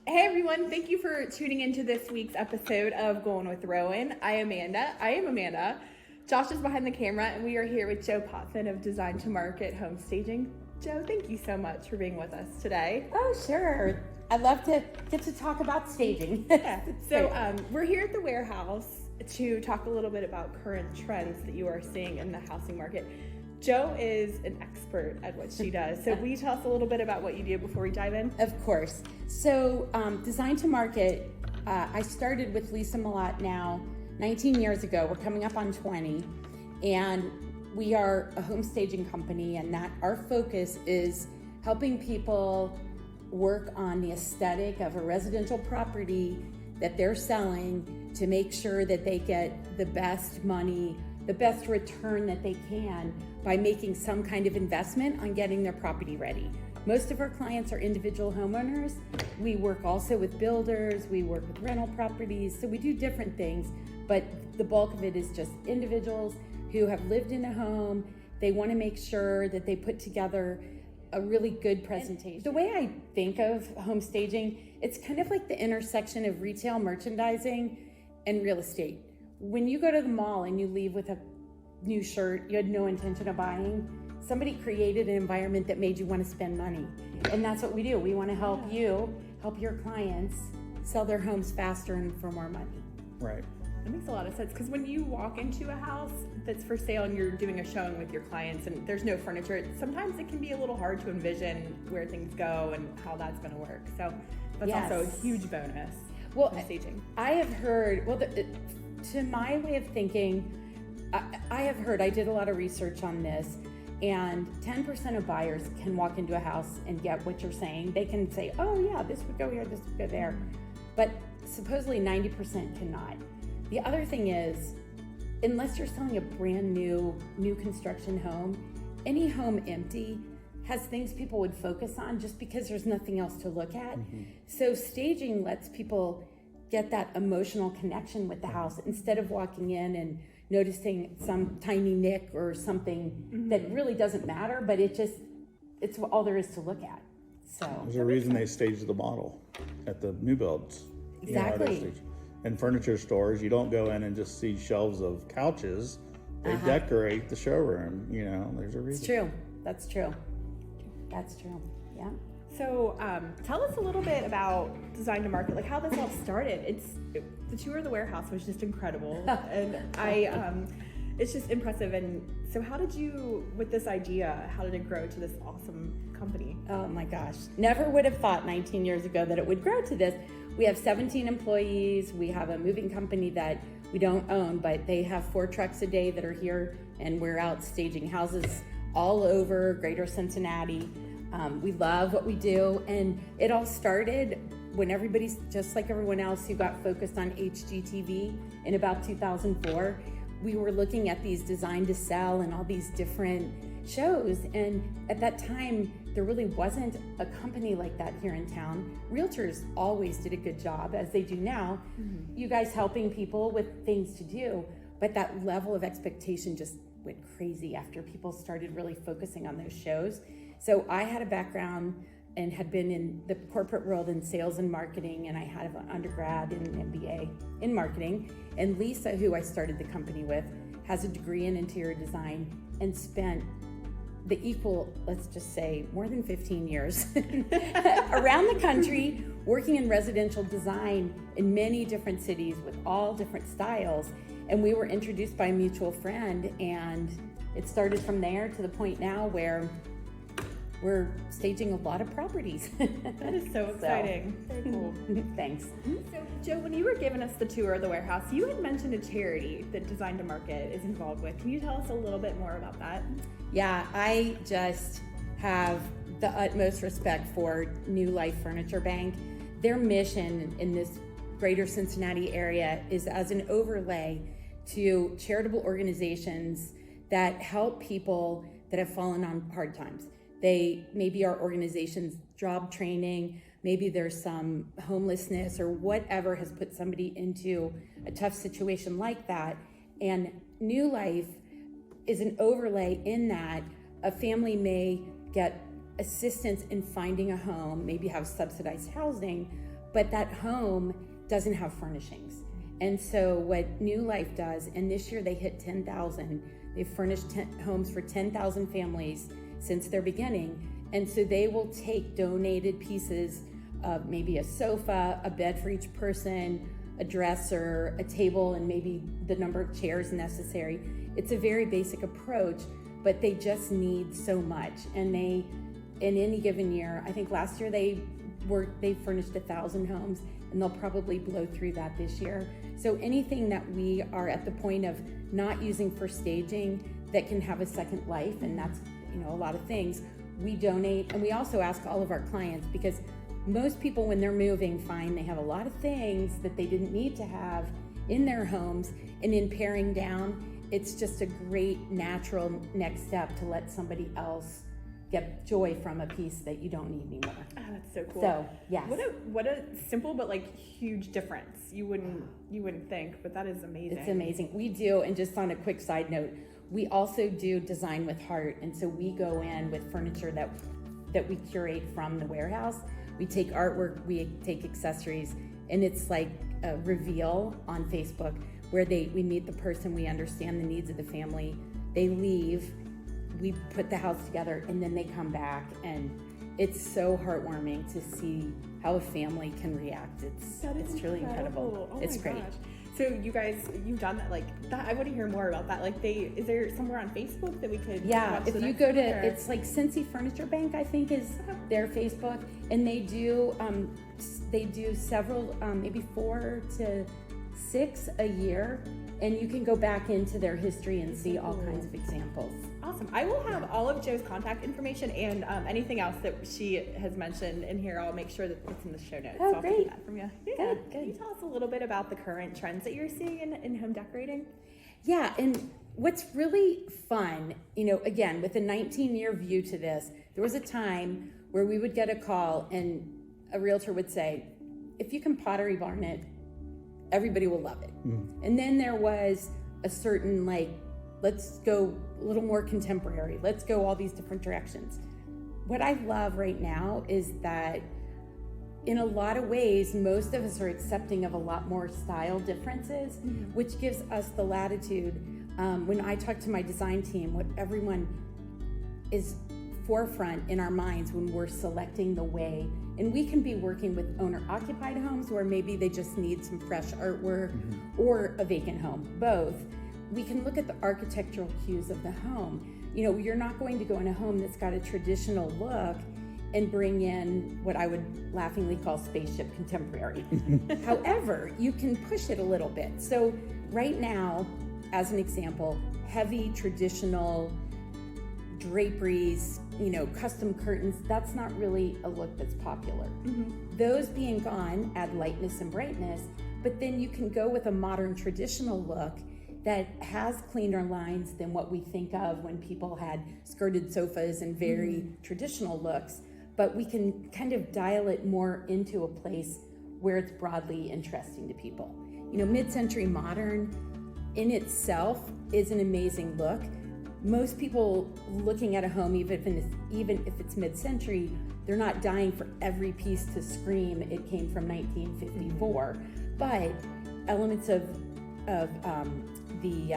Hey everyone, thank you for tuning into this week's episode of Goin with Roen. I am Amanda. Josh is behind the camera and we are here with Jo Potvin of Design to Market Home Staging. Jo, thank you so much for being with us today. Oh, sure. I'd love to get to talk about staging. So we're here at the warehouse to talk a little bit about current trends that you are seeing in the housing market. Jo is an expert at what she does. So will you tell us a little bit about what you do before we dive in? Of course. So Design to Market, I started with Lisa Malott now 19 years ago. We're coming up on 20. And we are a home staging company, and that our focus is helping people work on the aesthetic of a residential property that they're selling to make sure that they get the best money, the best return that they can by making some kind of investment on getting their property ready. Most of our clients are individual homeowners. We work also with builders, we work with rental properties, so we do different things, but the bulk of it is just individuals who have lived in a home. They want to make sure that they put together a really good presentation. The way I think of home staging, it's kind of like the intersection of retail merchandising and real estate. When you go to the mall and you leave with a new shirt you had no intention of buying, somebody created an environment that made you want to spend money. And that's what we do. We want to help you, help your clients sell their homes faster and for more money. Right. That makes a lot of sense, because when you walk into a house that's for sale and you're doing a showing with your clients and there's no furniture, sometimes it can be a little hard to envision where things go and how that's going to work. So that's also a huge bonus. Well, staging. I have heard, to my way of thinking, I have heard, I did a lot of research on this, and 10% of buyers can walk into a house and get what you're saying. They can say, oh yeah, this would go here, this would go there. But supposedly 90% cannot. The other thing is, unless you're selling a brand new construction home, any home empty has things people would focus on just because there's nothing else to look at. Mm-hmm. So staging lets people get that emotional connection with the house instead of walking in and noticing some tiny nick or something that really doesn't matter, but it's all there is to look at. So there's a reason they stage the model at the new builds. Exactly. In furniture stores, you don't go in and just see shelves of couches. They decorate the showroom. There's a reason. It's true. That's true. Yeah. So tell us a little bit about Design to Market, like how this all started. The tour of the warehouse was just incredible, and it's just impressive. And so how did you, with this idea, how did it grow to this awesome company? Oh my gosh, never would have thought 19 years ago that it would grow to this. We have 17 employees. We have a moving company that we don't own, but they have 4 trucks a day that are here, and we're out staging houses all over greater Cincinnati. We love what we do, and it all started when everybody's just like everyone else who got focused on HGTV in about 2004. We were looking at these Design to Sell and all these different shows, and at that time there really wasn't a company like that here in town. Realtors always did a good job, as they do now, you guys helping people with things to do, but that level of expectation just went crazy after people started really focusing on those shows. So I had a background and had been in the corporate world in sales and marketing, and I had an undergrad and an MBA in marketing. And Lisa, who I started the company with, has a degree in interior design and spent the equal, let's just say, more than 15 years around the country working in residential design in many different cities with all different styles. And we were introduced by a mutual friend, and it started from there to the point now where we're staging a lot of properties. That is so exciting. Very cool. Thanks. So, Jo, when you were giving us the tour of the warehouse, you had mentioned a charity that Design to Market is involved with. Can you tell us a little bit more about that? Yeah, I just have the utmost respect for New Life Furniture Bank. Their mission in this greater Cincinnati area is as an overlay to charitable organizations that help people that have fallen on hard times. They maybe are organizations, job training, maybe there's some homelessness or whatever has put somebody into a tough situation like that. And New Life is an overlay in that a family may get assistance in finding a home, maybe have subsidized housing, but that home doesn't have furnishings. And so what New Life does, and this year they hit 10,000, they've furnished homes for 10,000 families since their beginning. And so they will take donated pieces of maybe a sofa, a bed for each person, a dresser, a table, and maybe the number of chairs necessary. It's a very basic approach, but they just need so much. And they, in any given year, I think last year they furnished 1,000 homes, and they'll probably blow through that this year. So anything that we are at the point of not using for staging that can have a second life, and that's, a lot of things, we donate. And we also ask all of our clients, because most people when they're moving find they have a lot of things that they didn't need to have in their homes, and in paring down, it's just a great natural next step to let somebody else get joy from a piece that you don't need anymore. Oh, that's so cool. So, yes. What a simple but huge difference. You wouldn't think, but that is amazing. It's amazing. We do, and just on a quick side note, we also do design with heart, and so we go in with furniture that we curate from the warehouse. We take artwork, we take accessories, and it's like a reveal on Facebook where we meet the person, we understand the needs of the family, they leave, we put the house together, and then they come back, and it's so heartwarming to see how a family can react. It's truly incredible. Oh, it's great. Gosh. So you guys, you've done that. I want to hear more about that. Is there somewhere on Facebook that we could? Yeah, if you go to, it's like Cincy Furniture Bank, I think is their Facebook, and they do several, maybe 4 to 6 a year, and you can go back into their history and see all kinds of examples. Awesome. I will have all of Jo's contact information and anything else that she has mentioned in here. I'll make sure that it's in the show notes. Oh, so I'll great. get that from you. Yeah. Good. Can you tell us a little bit about the current trends that you're seeing in home decorating? Yeah, and what's really fun, again, with a 19-year view to this, there was a time where we would get a call and a realtor would say, if you can Pottery Barn it, everybody will love it. And then there was a certain let's go a little more contemporary. Let's go all these different directions. What I love right now is that in a lot of ways, most of us are accepting of a lot more style differences, which gives us the latitude. When I talk to my design team, what everyone is forefront in our minds when we're selecting the way, and we can be working with owner-occupied homes where maybe they just need some fresh artwork, or a vacant home, both. We can look at the architectural cues of the home. You're not going to go in a home that's got a traditional look and bring in what I would laughingly call spaceship contemporary. However, you can push it a little bit. So right now, as an example, heavy traditional draperies, custom curtains, that's not really a look that's popular. Those being gone add lightness and brightness, but then you can go with a modern traditional look that has cleaner lines than what we think of when people had skirted sofas and very traditional looks, but we can kind of dial it more into a place where it's broadly interesting to people. Mid-century modern in itself is an amazing look. Most people looking at a home, even if it's mid-century, they're not dying for every piece to scream it came from 1954, but elements of the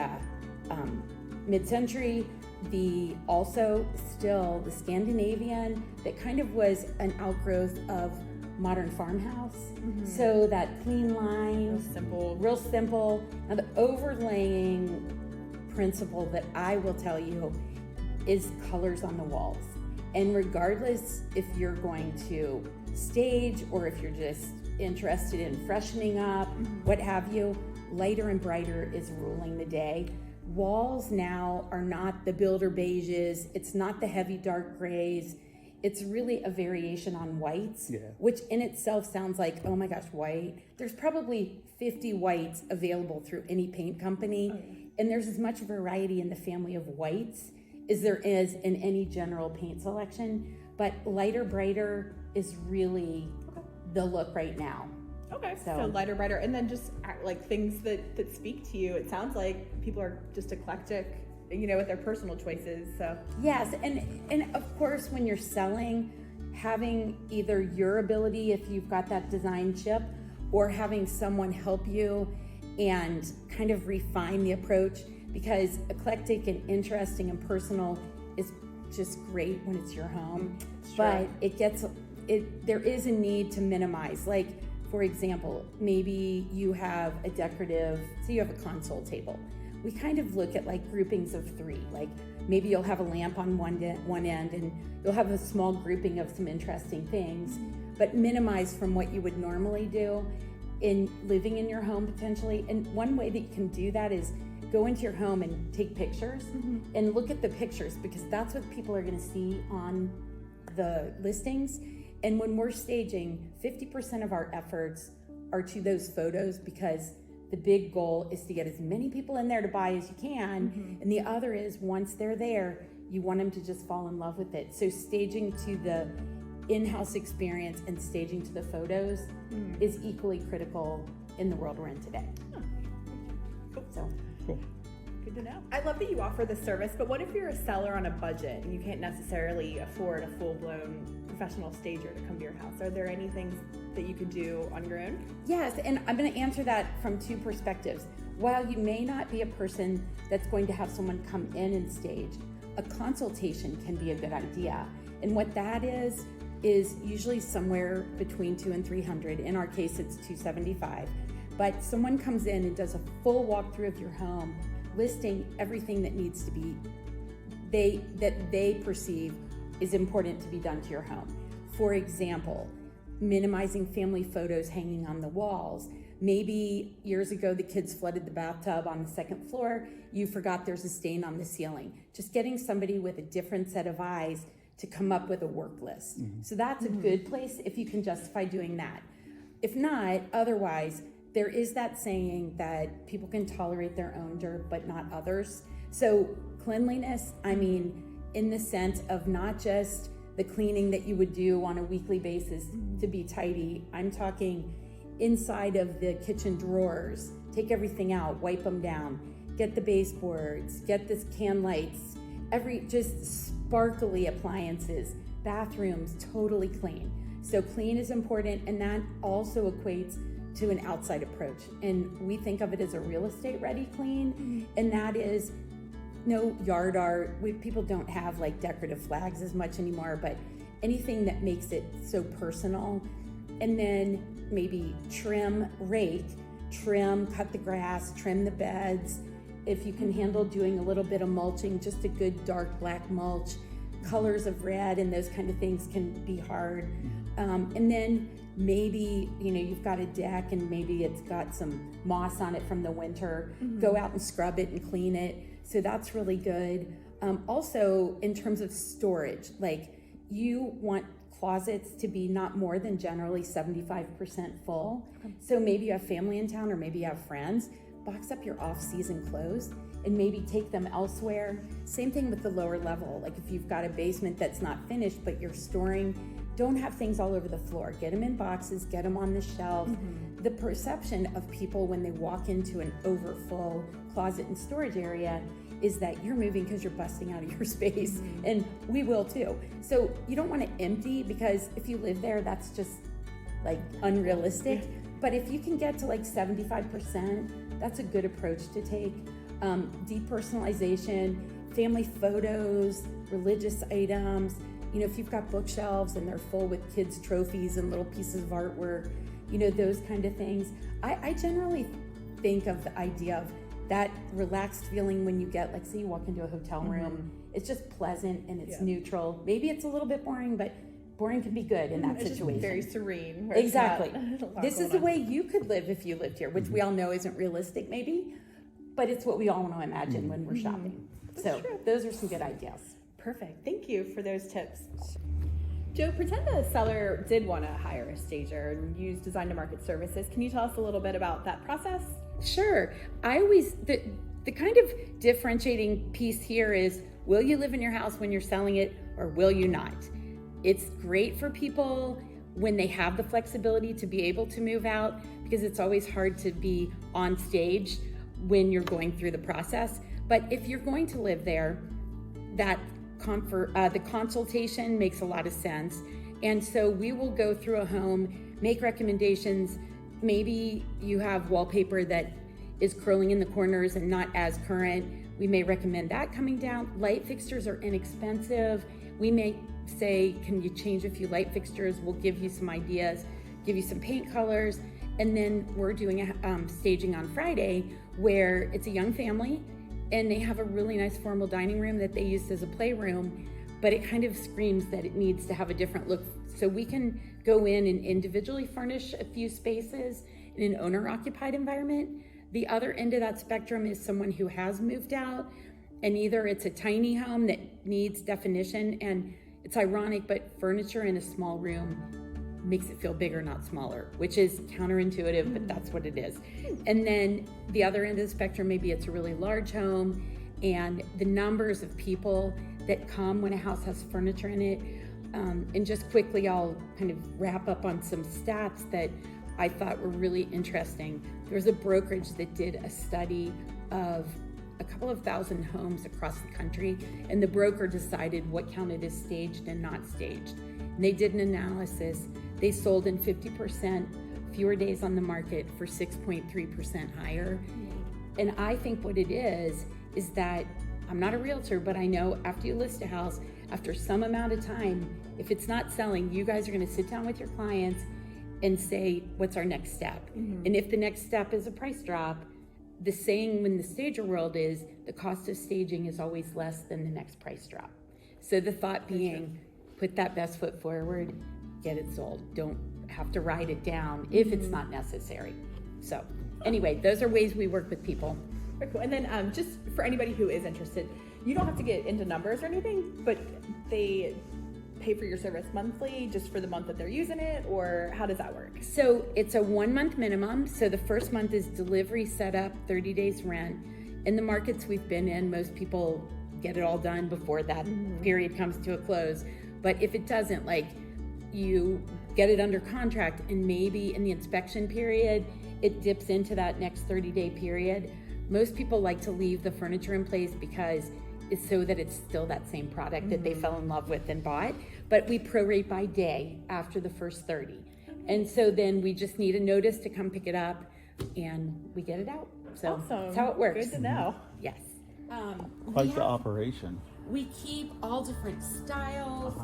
mid-century, also still the Scandinavian that kind of was an outgrowth of modern farmhouse. So that clean line, real simple. Now the overlaying principle that I will tell you is colors on the walls. And regardless if you're going to stage or if you're just interested in freshening up, what have you, lighter and brighter is ruling the day. Walls now are not the builder beiges, it's not the heavy dark grays, it's really a variation on whites, which in itself sounds like, oh my gosh, white. There's probably 50 whites available through any paint company, and there's as much variety in the family of whites as there is in any general paint selection, but lighter, brighter is really the look right now. Okay, so lighter, brighter, and then just things that speak to you. It sounds like people are just eclectic, with their personal choices. So yes, and of course, when you're selling, having either your ability, if you've got that design chip, or having someone help you and kind of refine the approach, because eclectic and interesting and personal is just great when it's your home. But there is a need to minimize. Like, for example, maybe you have a decorative, say you have a console table. We kind of look at like groupings of 3. Like maybe you'll have a lamp on one end and you'll have a small grouping of some interesting things, but minimize from what you would normally do in living in your home potentially. And one way that you can do that is go into your home and take pictures and look at the pictures, because that's what people are going to see on the listings. And when we're staging, 50% of our efforts are to those photos, because the big goal is to get as many people in there to buy as you can. And the other is, once they're there, you want them to just fall in love with it. So staging to the in-house experience and staging to the photos is equally critical in the world we're in today. So Cool. Good to know. I love that you offer this service, but what if you're a seller on a budget and you can't necessarily afford a full-blown professional stager to come to your house? Are there any things that you could do on your own? Yes, and I'm going to answer that from 2 perspectives. While you may not be a person that's going to have someone come in and stage, a consultation can be a good idea. And what that is usually somewhere between $200 and $300. In our case, it's $275. But someone comes in and does a full walkthrough of your home, listing everything that needs to be, that they perceive is important to be done to your home. For example, minimizing family photos hanging on the walls. Maybe years ago the kids flooded the bathtub on the 2nd floor, you forgot there's a stain on the ceiling. Just getting somebody with a different set of eyes to come up with a work list. So that's a good place if you can justify doing that. If not, otherwise, there is that saying that people can tolerate their own dirt, but not others. So cleanliness, I mean, in the sense of not just the cleaning that you would do on a weekly basis to be tidy. I'm talking inside of the kitchen drawers, take everything out, wipe them down, get the baseboards, get this can lights, just sparkly appliances, bathrooms, totally clean. So clean is important, and that also equates to an outside approach. And we think of it as a real estate ready clean, and that is no yard art. People don't have like decorative flags as much anymore, but anything that makes it so personal. And then maybe cut the grass, trim the beds. If you can handle doing a little bit of mulching, just a good dark black mulch, colors of red and those kind of things can be hard. And then maybe, you've got a deck and maybe it's got some moss on it from the winter. Go out and scrub it and clean it. So that's really good. Also, in terms of storage, like you want closets to be not more than generally 75% full. So maybe you have family in town or maybe you have friends. Box up your off-season clothes and maybe take them elsewhere. Same thing with the lower level. Like if you've got a basement that's not finished but you're storing, don't have things all over the floor. Get them in boxes, get them on the shelf. The perception of people when they walk into an overfull closet and storage area is that you're moving because you're busting out of your space, and we will too. So you don't want to empty, because if you live there, that's just like unrealistic. But if you can get to like 75%, that's a good approach to take. Depersonalization, family photos, religious items. If you've got bookshelves and they're full with kids' trophies and little pieces of artwork, those kind of things. I generally think of the idea of that relaxed feeling when you get, like, say you walk into a hotel room, it's just pleasant and it's neutral. Maybe it's a little bit boring, but boring can be good in that situation. Just very serene. Exactly. This is the way you could live if you lived here, which we all know isn't realistic maybe, but it's what we all want to imagine when we're shopping. So those are some good ideas. Perfect. Thank you for those tips. Jo, pretend a seller did want to hire a stager and use design to market services. Can you tell us a little bit about that process? Sure. The kind of differentiating piece here is, will you live in your house when you're selling it or will you not? It's great for people when they have the flexibility to be able to move out, because it's always hard to be on stage when you're going through the process. But if you're going to live there, the consultation makes a lot of sense. And so we will go through a home, make recommendations. Maybe you have wallpaper that is curling in the corners and not as current. We may recommend that coming down. Light fixtures are inexpensive. We may say, can you change a few light fixtures? We'll give you some ideas, give you some paint colors. And then we're doing a staging on Friday where it's a young family and they have a really nice formal dining room that they used as a playroom, but it kind of screams that it needs to have a different look. So we can go in and individually furnish a few spaces in an owner-occupied environment. The other end of that spectrum is someone who has moved out, and either it's a tiny home that needs definition, and it's ironic, but furniture in a small room makes it feel bigger, not smaller, which is counterintuitive, but that's what it is. And then the other end of the spectrum, maybe it's a really large home, and the numbers of people that come when a house has furniture in it. And just quickly, I'll kind of wrap up on some stats that I thought were really interesting. There was a brokerage that did a study of a couple of thousand homes across the country, and the broker decided what counted as staged and not staged. And they did an analysis. They sold in 50% fewer days on the market for 6.3% higher. And I think what it is that I'm not a realtor, but I know after you list a house, after some amount of time, if it's not selling, you guys are going to sit down with your clients and say, what's our next step? And if the next step is a price drop, the saying in the stager world is the cost of staging is always less than the next price drop. So the thought being, put that best foot forward, get it sold. Don't have to write it down if it's not necessary. So anyway, those are ways we work with people. Very cool. And then just for anybody who is interested, you don't have to get into numbers or anything, but they pay for your service monthly just for the month that they're using it, or how does that work? So it's a 1 month minimum. So the first month is delivery, setup, 30 days rent. In the markets we've been in, most people get it all done before that period comes to a close. But if it doesn't, like you get it under contract and maybe in the inspection period, it dips into that next 30-day period. Most people like to leave the furniture in place because it's so that it's still that same product that they fell in love with and bought. But we prorate by day after the first 30. And so then we just need a notice to come pick it up and we get it out. So Awesome. that's how it works. Good to know. Yes. Quite the operation. We keep all different styles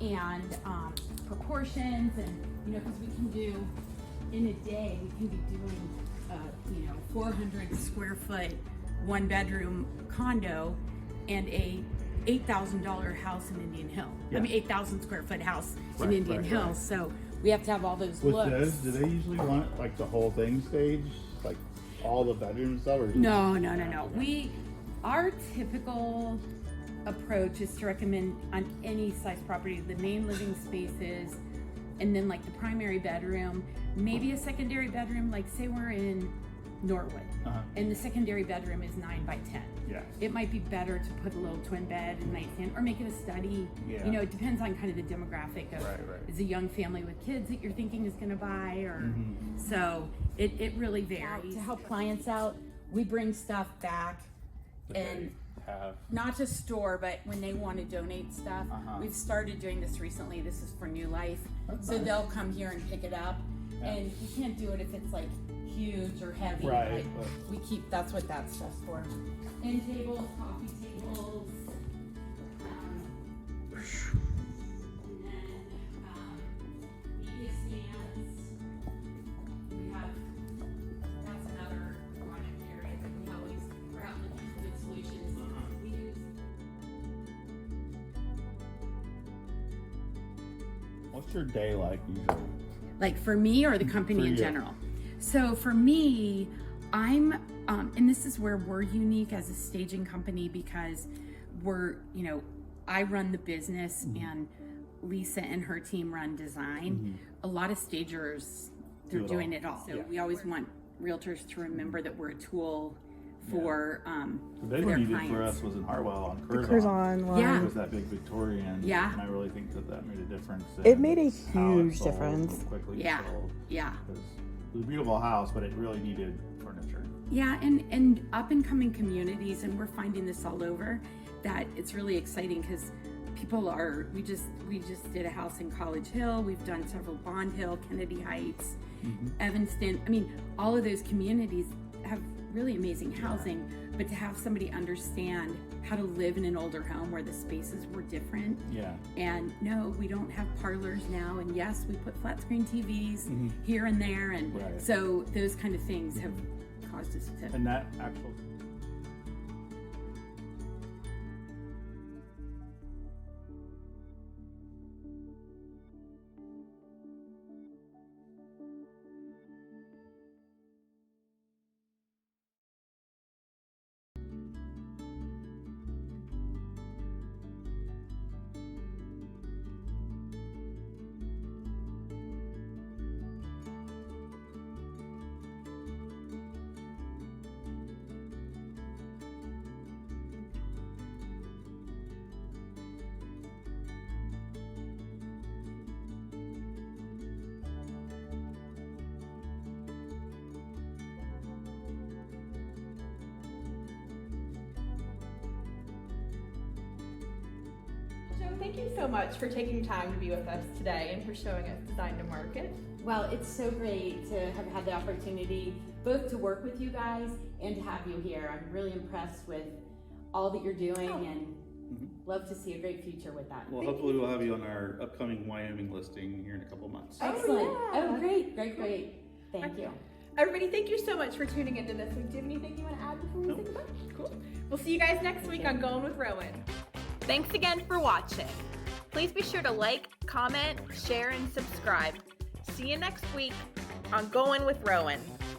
and proportions, and because we can do in a day, we can be doing 400 square foot 1 bedroom condo and a $8,000 house in Indian Hill. I mean 8,000 square foot house in Indian Hill. So we have to have all those With looks. those, do they usually want like the whole thing staged, like all the bedroom stuff? Or No. Our typical approach is to recommend on any size property the main living spaces, and then like the primary bedroom, maybe a secondary bedroom. Like say we're in Norwood, and the secondary bedroom is 9 by 10. Yeah. It might be better to put a little twin bed and nightstand, or make it a study. Yeah. It depends on kind of the demographic of is a young family with kids that you're thinking is going to buy, or so it really varies. To help clients out, we bring stuff back and not to store, but when they want to donate stuff, we've started doing this recently. This is for New Life. So they'll come here and pick it up, and you can't do it if it's like huge or heavy. Right. But we keep, that's what that stuff's for. End tables, coffee tables. And then media stands. We have, that's another product area that we always, we're out looking for good solutions. We use. What's your day like usually? Like for me or the company For in you. general? So for me, I'm, and this is where we're unique as a staging company, because we're, I run the business and Lisa and her team run design. A lot of stagers, they're doing it all. So we always want realtors to remember that we're a tool for, The big for their one you did clients. for us was in Hartwell on Curzon. Curzon line. Yeah. It was that big Victorian. Yeah. And I really think that made a difference. It in made a how it huge sold, difference. Quickly Yeah. sold. Yeah. It was a beautiful house, but it really needed furniture. Yeah, and up and coming communities, and we're finding this all over, that it's really exciting because we just did a house in College Hill. We've done several Bond Hill, Kennedy Heights, Evanston. I mean, all of those communities have really amazing housing, but to have somebody understand how to live in an older home where the spaces were different. Yeah. And no, we don't have parlors now. And yes, we put flat screen TVs here and there. And Right. so those kind of things have caused us to. And that actual. Jo, thank you so much for taking time to be with us today and for showing us Design to Market. Well, it's so great to have had the opportunity both to work with you guys and to have you here. I'm really impressed with all that you're doing and love to see a great future with that. Well, hopefully we'll have you on our upcoming Wyoming listing here in a couple months. Excellent. yeah. Oh, great. Thank you. Everybody, thank you so much for tuning into this week. Do you have anything you want to add before we say goodbye? Cool. We'll see you guys next week on Goin with Roen. Thanks again for watching. Please be sure to like, comment, share, and subscribe. See you next week on Goin with Roen.